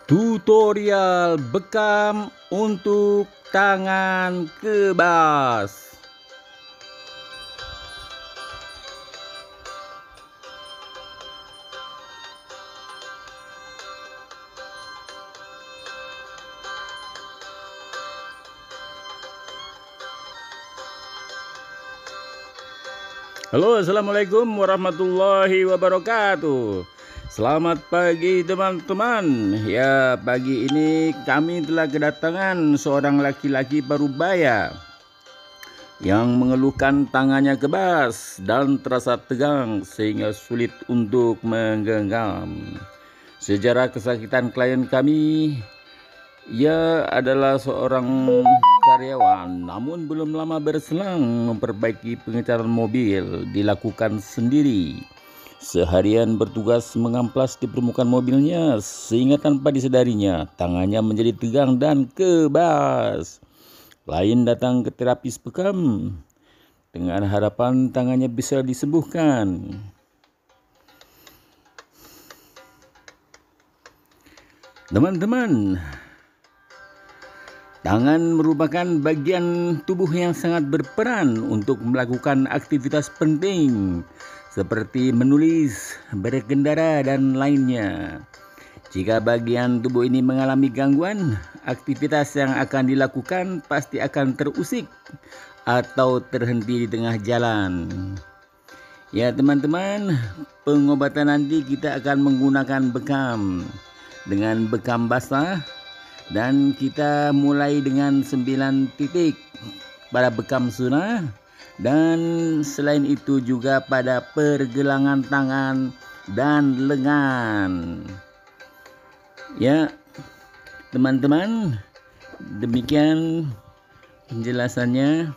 Tutorial bekam untuk tangan kebas. Halo, assalamualaikum warahmatullahi wabarakatuh. Selamat pagi teman-teman. Ya, pagi ini kami telah kedatangan seorang laki-laki parubaya yang mengeluhkan tangannya kebas dan terasa tegang sehingga sulit untuk menggenggam. Sejarah kesakitan klien kami, ia adalah seorang karyawan, namun belum lama berselang memperbaiki pengecaran mobil dilakukan sendiri. Seharian bertugas mengamplas di permukaan mobilnya sehingga tanpa disadarinya tangannya menjadi tegang dan kebas. Klien datang ke terapis bekam dengan harapan tangannya bisa disembuhkan. Teman-teman, tangan merupakan bagian tubuh yang sangat berperan untuk melakukan aktivitas penting seperti menulis, berkendara, dan lainnya. Jika bagian tubuh ini mengalami gangguan, aktivitas yang akan dilakukan pasti akan terusik atau terhenti di tengah jalan. Ya teman-teman, pengobatan nanti kita akan menggunakan bekam dengan bekam basah. Dan kita mulai dengan 9 titik pada bekam sunnah, dan selain itu juga pada pergelangan tangan dan lengan. Ya teman-teman, demikian penjelasannya.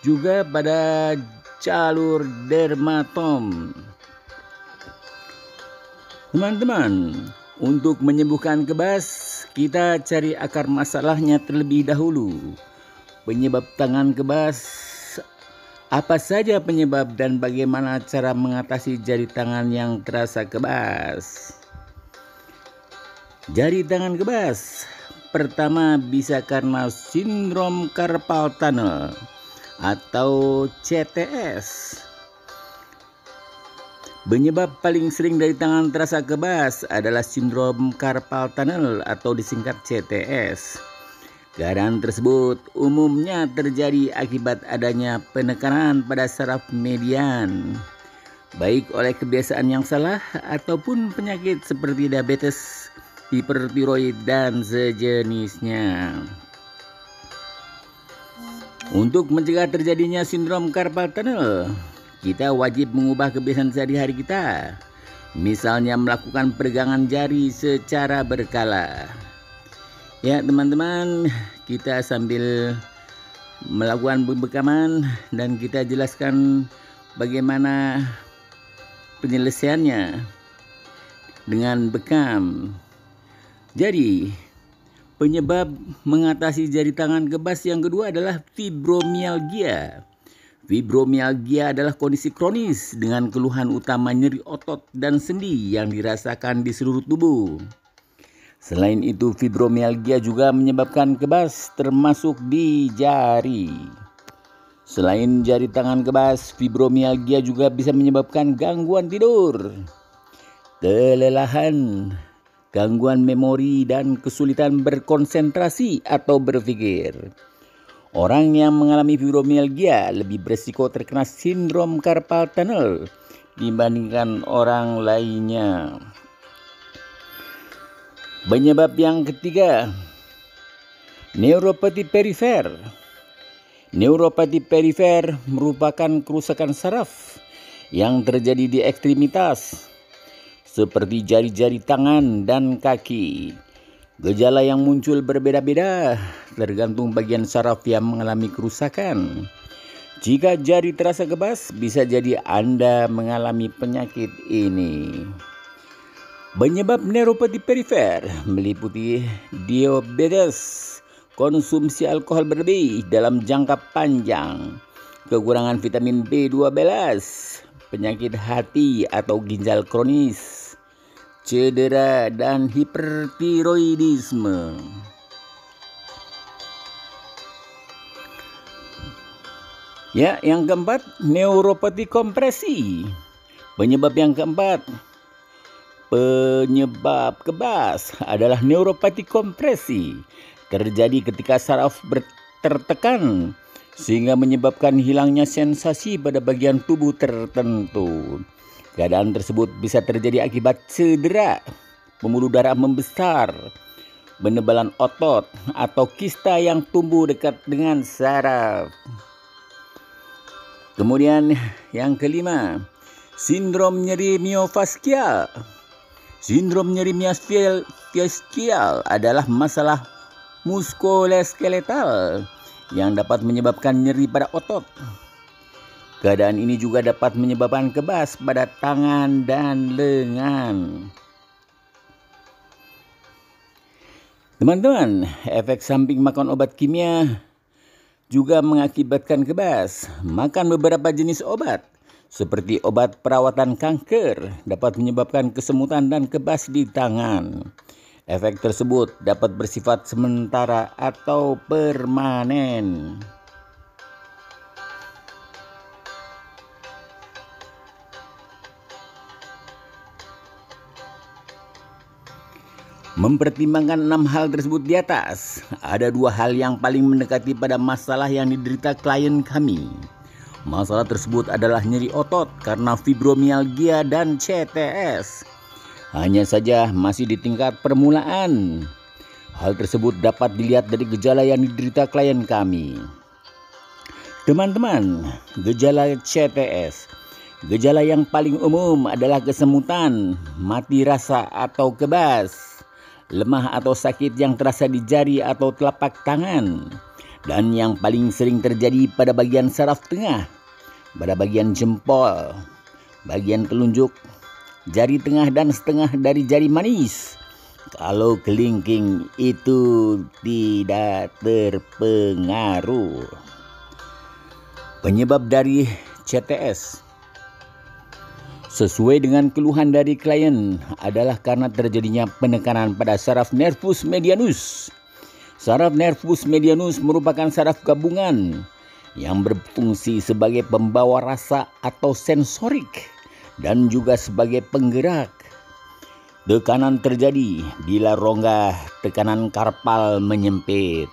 Juga pada jalur dermatom. Teman-teman, untuk menyembuhkan kebas, kita cari akar masalahnya terlebih dahulu. Penyebab tangan kebas, apa saja penyebab dan bagaimana cara mengatasi jari tangan yang terasa kebas. Jari tangan kebas pertama bisa karena sindrom carpal tunnel atau CTS. Penyebab paling sering dari tangan terasa kebas adalah sindrom carpal tunnel atau disingkat CTS. Keadaan tersebut umumnya terjadi akibat adanya penekanan pada saraf median, baik oleh kebiasaan yang salah ataupun penyakit seperti diabetes, hipertiroid, dan sejenisnya. Untuk mencegah terjadinya sindrom carpal tunnel, kita wajib mengubah kebiasaan sehari-hari kita. Misalnya melakukan peregangan jari secara berkala. Ya teman-teman, kita sambil melakukan pembekaman dan kita jelaskan bagaimana penyelesaiannya dengan bekam. Jadi, penyebab mengatasi jari tangan kebas yang kedua adalah fibromialgia. Fibromialgia adalah kondisi kronis dengan keluhan utama nyeri otot dan sendi yang dirasakan di seluruh tubuh. Selain itu, fibromialgia juga menyebabkan kebas termasuk di jari. Selain jari tangan kebas, fibromialgia juga bisa menyebabkan gangguan tidur, kelelahan, gangguan memori, dan kesulitan berkonsentrasi atau berpikir. Orang yang mengalami fibromialgia lebih berisiko terkena sindrom carpal tunnel dibandingkan orang lainnya. Penyebab yang ketiga, neuropati perifer. Neuropati perifer merupakan kerusakan saraf yang terjadi di ekstremitas seperti jari-jari tangan dan kaki. Gejala yang muncul berbeda-beda tergantung bagian saraf yang mengalami kerusakan. Jika jari terasa kebas, bisa jadi Anda mengalami penyakit ini. Penyebab neuropati perifer meliputi diabetes, konsumsi alkohol berlebih dalam jangka panjang, kekurangan vitamin B12, penyakit hati atau ginjal kronis, cedera, dan hipertiroidisme. Ya, yang keempat, neuropati kompresi. Penyebab yang keempat, penyebab kebas adalah neuropati kompresi. Terjadi ketika saraf tertekan sehingga menyebabkan hilangnya sensasi pada bagian tubuh tertentu. Keadaan tersebut bisa terjadi akibat cedera, pembuluh darah membesar, penebalan otot, atau kista yang tumbuh dekat dengan saraf. Kemudian yang kelima, sindrom nyeri miofascial. Sindrom nyeri miofascial adalah masalah muskuloskeletal yang dapat menyebabkan nyeri pada otot. Keadaan ini juga dapat menyebabkan kebas pada tangan dan lengan. Teman-teman, efek samping makan obat kimia juga mengakibatkan kebas. Makan beberapa jenis obat seperti obat perawatan kanker dapat menyebabkan kesemutan dan kebas di tangan. Efek tersebut dapat bersifat sementara atau permanen. Mempertimbangkan 6 hal tersebut di atas, ada 2 hal yang paling mendekati pada masalah yang diderita klien kami. Masalah tersebut adalah nyeri otot karena fibromialgia dan CTS. Hanya saja masih di tingkat permulaan. Hal tersebut dapat dilihat dari gejala yang diderita klien kami. Teman-teman, gejala CTS. Gejala yang paling umum adalah kesemutan, mati rasa atau kebas, lemah atau sakit yang terasa di jari atau telapak tangan, dan yang paling sering terjadi pada bagian saraf tengah, pada bagian jempol, bagian telunjuk, jari tengah dan setengah dari jari manis. Kalau kelingking itu tidak terpengaruh. Penyebab dari CTS sesuai dengan keluhan dari klien adalah karena terjadinya penekanan pada saraf nervus medianus. Saraf nervus medianus merupakan saraf gabungan yang berfungsi sebagai pembawa rasa atau sensorik dan juga sebagai penggerak. Tekanan terjadi bila rongga tekanan karpal menyempit.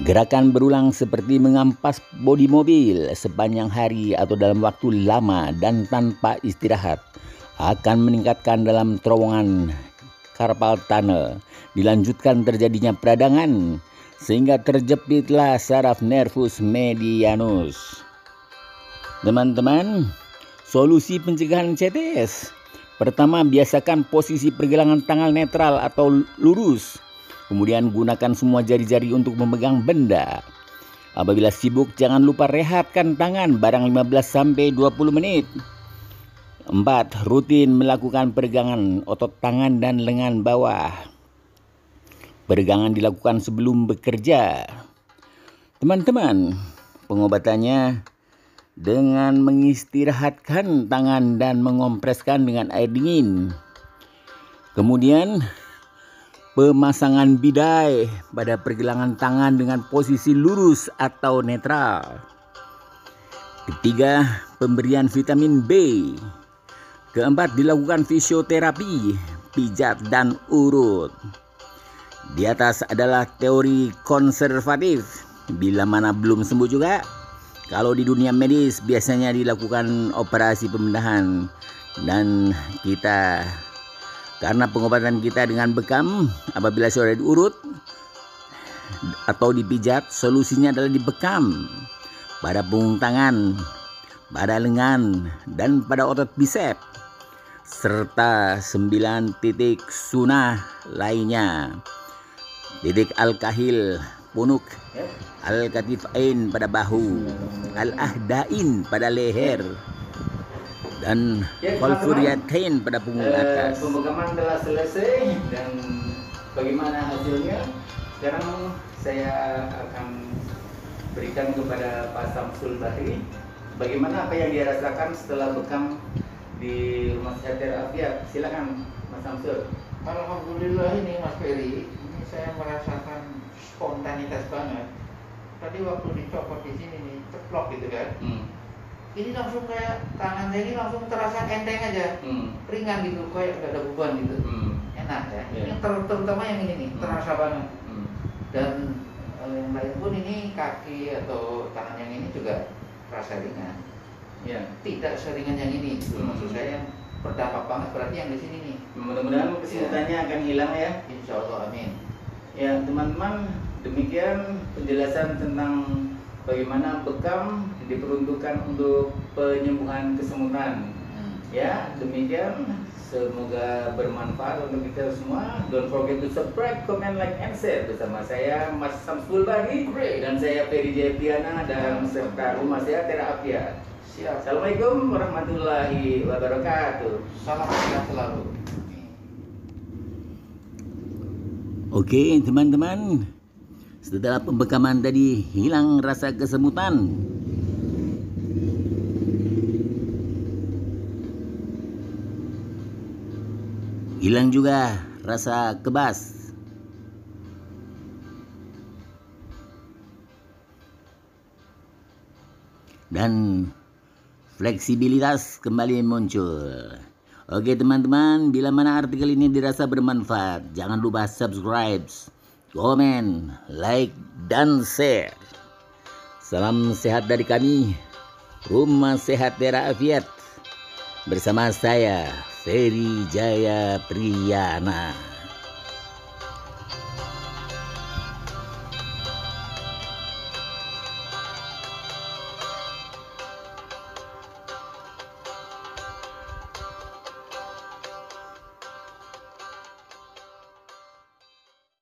Gerakan berulang seperti mengampas bodi mobil sepanjang hari atau dalam waktu lama dan tanpa istirahat akan meningkatkan dalam terowongan carpal tunnel. Dilanjutkan terjadinya peradangan sehingga terjepitlah saraf nervus medianus. Teman-teman, solusi pencegahan CTS. Pertama, biasakan posisi pergelangan tangan netral atau lurus. Kemudian gunakan semua jari-jari untuk memegang benda. Apabila sibuk, jangan lupa rehatkan tangan barang 15-20 menit. 4. Rutin melakukan peregangan otot tangan dan lengan bawah. Peregangan dilakukan sebelum bekerja. Teman-teman, pengobatannya dengan mengistirahatkan tangan dan mengompreskan dengan air dingin. Kemudian pemasangan bidai pada pergelangan tangan dengan posisi lurus atau netral. Ketiga, pemberian vitamin B. Keempat, dilakukan fisioterapi, pijat dan urut. Di atas adalah teori konservatif. Bila mana belum sembuh juga, kalau di dunia medis biasanya dilakukan operasi pembedahan. Dan kita, karena pengobatan kita dengan bekam, apabila sudah diurut atau dipijat, solusinya adalah dibekam pada punggung tangan, pada lengan, dan pada otot bisep, serta 9 titik sunnah lainnya. Titik al-kahil, punuk, al-katifain pada bahu, al-ahdain pada leher, dan kolfuriatain pada punggung atas. Pembekaman telah selesai dan bagaimana hasilnya? Sekarang saya akan berikan kepada Pak Samsul Bahri bagaimana apa yang dia rasakan setelah bekam di Rumah Sehat Terapiat. Silakan Mas Samsul. Alhamdulillah ini Mas Ferry, ini saya merasakan spontanitas banget. Tadi waktu dicopot di sini nih, ceplok gitu kan. Ini langsung kayak tangan saya ini langsung terasa enteng aja, ringan gitu, kayak gak ada beban gitu. Enak ya. Yeah. Ini terutama yang ini nih, terasa banget. Dan yang lain pun ini kaki atau tangan yang ini juga terasa ringan. Ya. Tidak seringan yang ini. Maksud saya yang berdampak banget berarti yang di sini nih. Mudah-mudahan kesulitannya akan hilang ya. Insya Allah, amin. Ya teman-teman, demikian penjelasan tentang bagaimana bekam diperuntukkan untuk penyembuhan kesemutan. Ya, demikian. Semoga bermanfaat untuk kita semua. Don't forget to subscribe, comment, like, and share bersama saya Mas Samsul Bagi dan saya Ferry Jayapiana dan serta Rumah Sehat Terapiat. Siap. Assalamualaikum warahmatullahi wabarakatuh. Salam sehat selalu. Oke teman-teman, setelah pembekaman tadi hilang rasa kesemutan. Hilang juga rasa kebas. Dan fleksibilitas kembali muncul. Oke teman-teman, bila mana artikel ini dirasa bermanfaat, jangan lupa subscribe, komen, like, dan share. Salam sehat dari kami, Rumah Sehat Terapiat. Bersama saya, Ferry Jayapriyana.